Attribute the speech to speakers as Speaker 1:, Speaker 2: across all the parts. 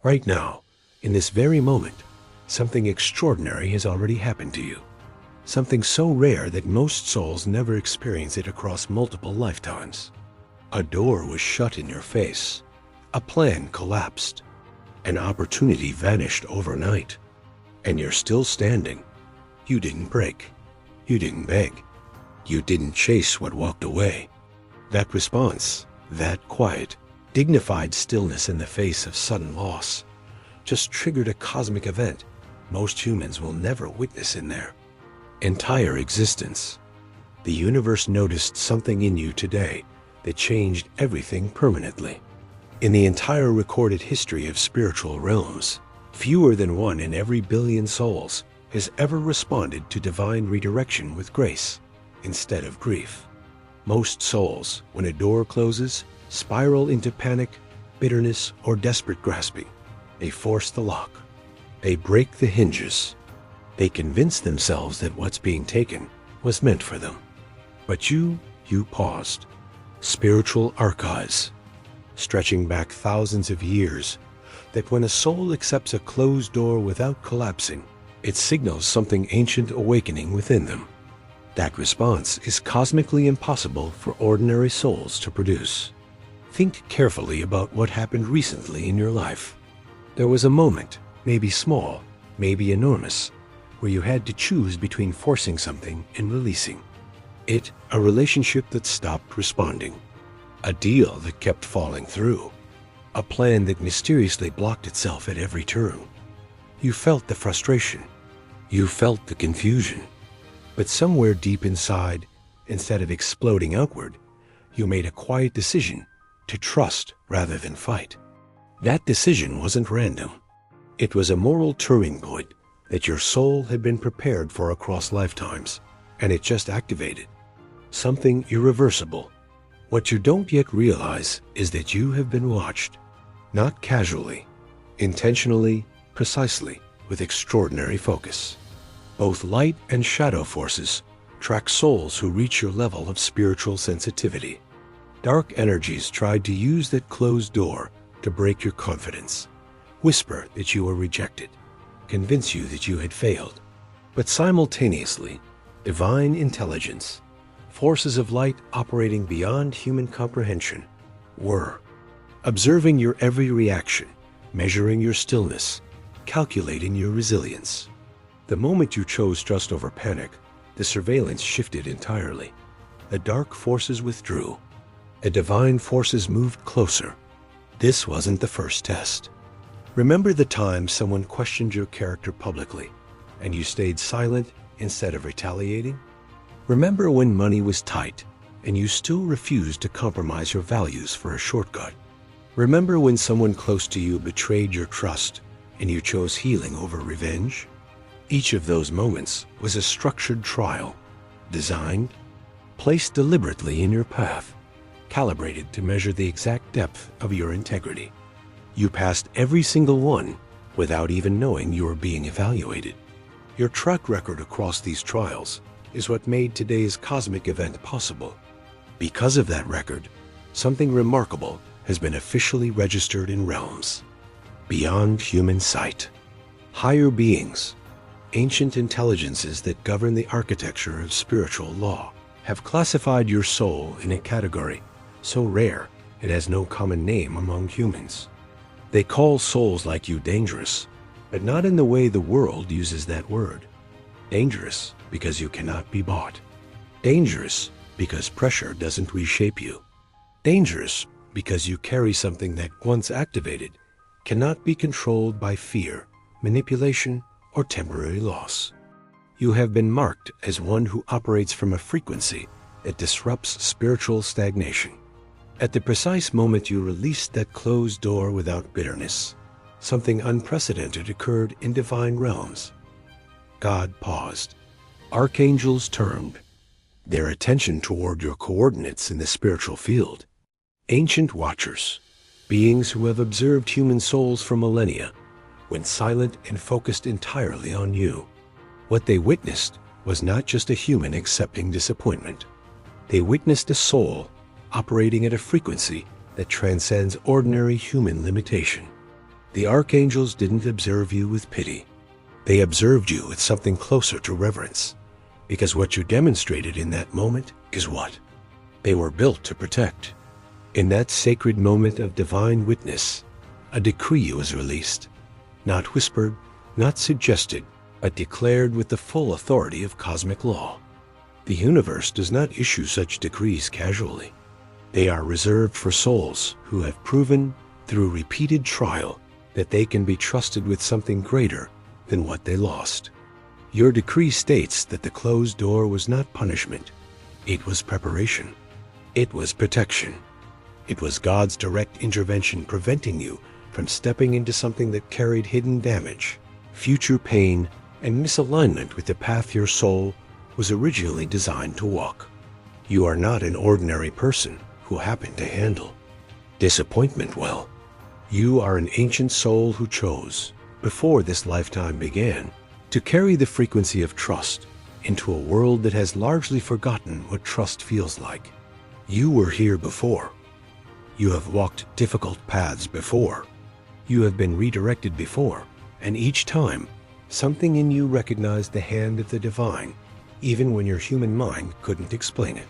Speaker 1: Right now, in this very moment, something extraordinary has already happened to you. Something so rare that most souls never experience it across multiple lifetimes. A door was shut in your face. A plan collapsed. An opportunity vanished overnight. And you're still standing. You didn't break. You didn't beg. You didn't chase what walked away. That response, that quiet, dignified stillness in the face of sudden loss, just triggered a cosmic event most humans will never witness in their entire existence. The universe noticed something in you today that changed everything permanently. In the entire recorded history of spiritual realms, fewer than one in every billion souls has ever responded to divine redirection with grace instead of grief. Most souls, when a door closes, spiral into panic, bitterness, or desperate grasping. They force the lock. They break the hinges. They convince themselves that what's being taken was meant for them. But you paused. Spiritual archives, stretching back thousands of years, that when a soul accepts a closed door without collapsing, it signals something ancient awakening within them. That response is cosmically impossible for ordinary souls to produce. Think carefully about what happened recently in your life. There was a moment, maybe small, maybe enormous, where you had to choose between forcing something and releasing it. A relationship that stopped responding. A deal that kept falling through. A plan that mysteriously blocked itself at every turn. You felt the frustration. You felt the confusion. But somewhere deep inside, instead of exploding outward, you made a quiet decision to trust rather than fight. That decision wasn't random. It was a moral turning point that your soul had been prepared for across lifetimes, and it just activated. Something irreversible. What you don't yet realize is that you have been watched, not casually, intentionally, precisely, with extraordinary focus. Both light and shadow forces track souls who reach your level of spiritual sensitivity. Dark energies tried to use that closed door to break your confidence, whisper that you were rejected, convince you that you had failed. But simultaneously, divine intelligence, forces of light operating beyond human comprehension, were observing your every reaction, measuring your stillness, calculating your resilience. The moment you chose trust over panic, the surveillance shifted entirely. The dark forces withdrew. The divine forces moved closer. This wasn't the first test. Remember the time someone questioned your character publicly, and you stayed silent instead of retaliating? Remember when money was tight, and you still refused to compromise your values for a shortcut? Remember when someone close to you betrayed your trust, and you chose healing over revenge? Each of those moments was a structured trial, designed, placed deliberately in your path, calibrated to measure the exact depth of your integrity. You passed every single one without even knowing you were being evaluated. Your track record across these trials is what made today's cosmic event possible. Because of that record, something remarkable has been officially registered in realms beyond human sight. Higher beings, ancient intelligences that govern the architecture of spiritual law, have classified your soul in a category so rare it has no common name among humans. They call souls like you dangerous, but not in the way the world uses that word. Dangerous because you cannot be bought. Dangerous because pressure doesn't reshape you. Dangerous because you carry something that, once activated, cannot be controlled by fear, manipulation, or temporary loss. You have been marked as one who operates from a frequency that disrupts spiritual stagnation. At the precise moment you released that closed door without bitterness, something unprecedented occurred in divine realms. God paused. Archangels turned their attention toward your coordinates in the spiritual field. Ancient watchers, beings who have observed human souls for millennia, went silent and focused entirely on you. What they witnessed was not just a human accepting disappointment. They witnessed a soul operating at a frequency that transcends ordinary human limitation. The archangels didn't observe you with pity. They observed you with something closer to reverence, because what you demonstrated in that moment is what they were built to protect. In that sacred moment of divine witness, a decree was released, not whispered, not suggested, but declared with the full authority of cosmic law. The universe does not issue such decrees casually. They are reserved for souls who have proven through repeated trial that they can be trusted with something greater than what they lost. Your decree states that the closed door was not punishment. It was preparation. It was protection. It was God's direct intervention preventing you from stepping into something that carried hidden damage, future pain, and misalignment with the path your soul was originally designed to walk. You are not an ordinary person who happened to handle disappointment well. You are an ancient soul who chose, before this lifetime began, to carry the frequency of trust into a world that has largely forgotten what trust feels like. You were here before. You have walked difficult paths before. You have been redirected before, and each time, something in you recognized the hand of the divine, even when your human mind couldn't explain it.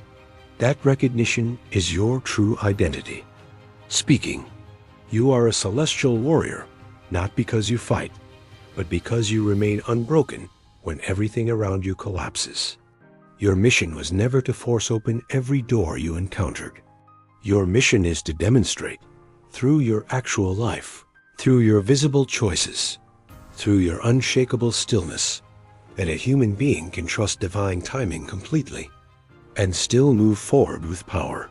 Speaker 1: That recognition is your true identity. Speaking, you are a celestial warrior, not because you fight, but because you remain unbroken when everything around you collapses. Your mission was never to force open every door you encountered. Your mission is to demonstrate, through your actual life, through your visible choices, through your unshakable stillness, that a human being can trust divine timing completely and still move forward with power.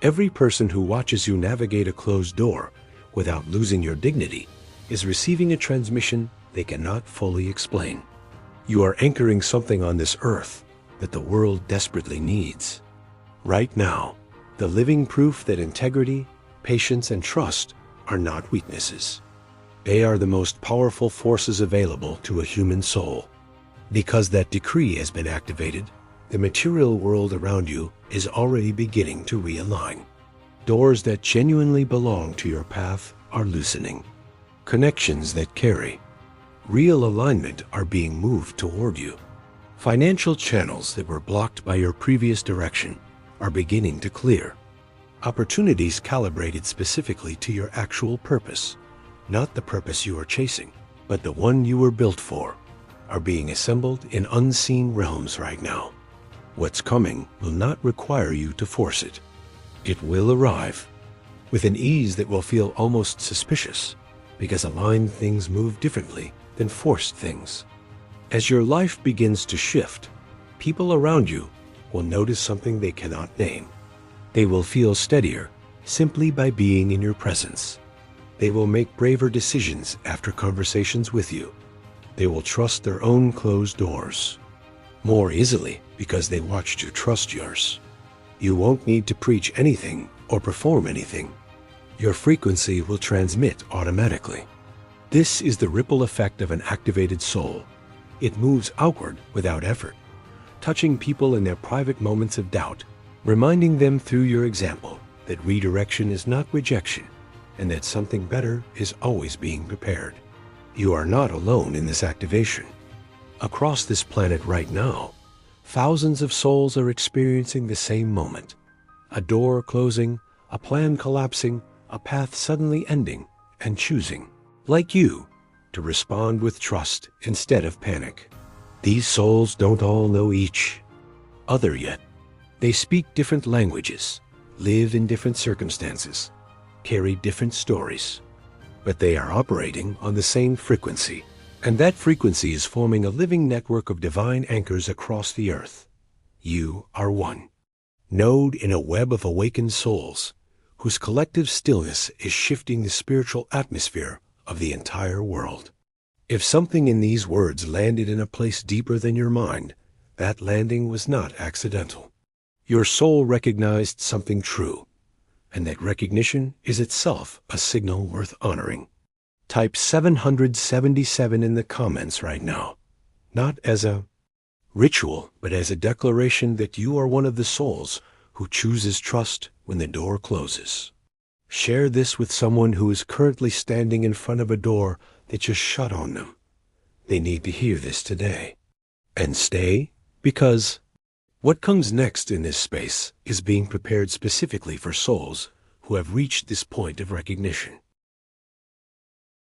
Speaker 1: Every person who watches you navigate a closed door without losing your dignity is receiving a transmission they cannot fully explain. You are anchoring something on this earth that the world desperately needs. Right now, the living proof that integrity, patience, and trust are not weaknesses. They are the most powerful forces available to a human soul. Because that decree has been activated, the material world around you is already beginning to realign. Doors that genuinely belong to your path are loosening. Connections that carry real alignment are being moved toward you. Financial channels that were blocked by your previous direction are beginning to clear. Opportunities calibrated specifically to your actual purpose, not the purpose you are chasing, but the one you were built for, are being assembled in unseen realms right now. What's coming will not require you to force it. It will arrive with an ease that will feel almost suspicious, because aligned things move differently than forced things. As your life begins to shift, people around you will notice something they cannot name. They will feel steadier simply by being in your presence. They will make braver decisions after conversations with you. They will trust their own closed doors more easily because they watched you trust yours. You won't need to preach anything or perform anything. Your frequency will transmit automatically. This is the ripple effect of an activated soul. It moves outward without effort, touching people in their private moments of doubt, reminding them through your example that redirection is not rejection and that something better is always being prepared. You are not alone in this activation. Across this planet right now, thousands of souls are experiencing the same moment. A door closing, a plan collapsing, a path suddenly ending, and choosing, like you, to respond with trust instead of panic. These souls don't all know each other yet. They speak different languages, live in different circumstances, carry different stories, but they are operating on the same frequency, and that frequency is forming a living network of divine anchors across the earth. You are one node in a web of awakened souls whose collective stillness is shifting the spiritual atmosphere of the entire world. If something in these words landed in a place deeper than your mind, that landing was not accidental. Your soul recognized something true, and that recognition is itself a signal worth honoring. Type 777 in the comments right now, not as a ritual, but as a declaration that you are one of the souls who chooses trust when the door closes. Share this with someone who is currently standing in front of a door that just shut on them. They need to hear this today. And stay, because what comes next in this space is being prepared specifically for souls who have reached this point of recognition.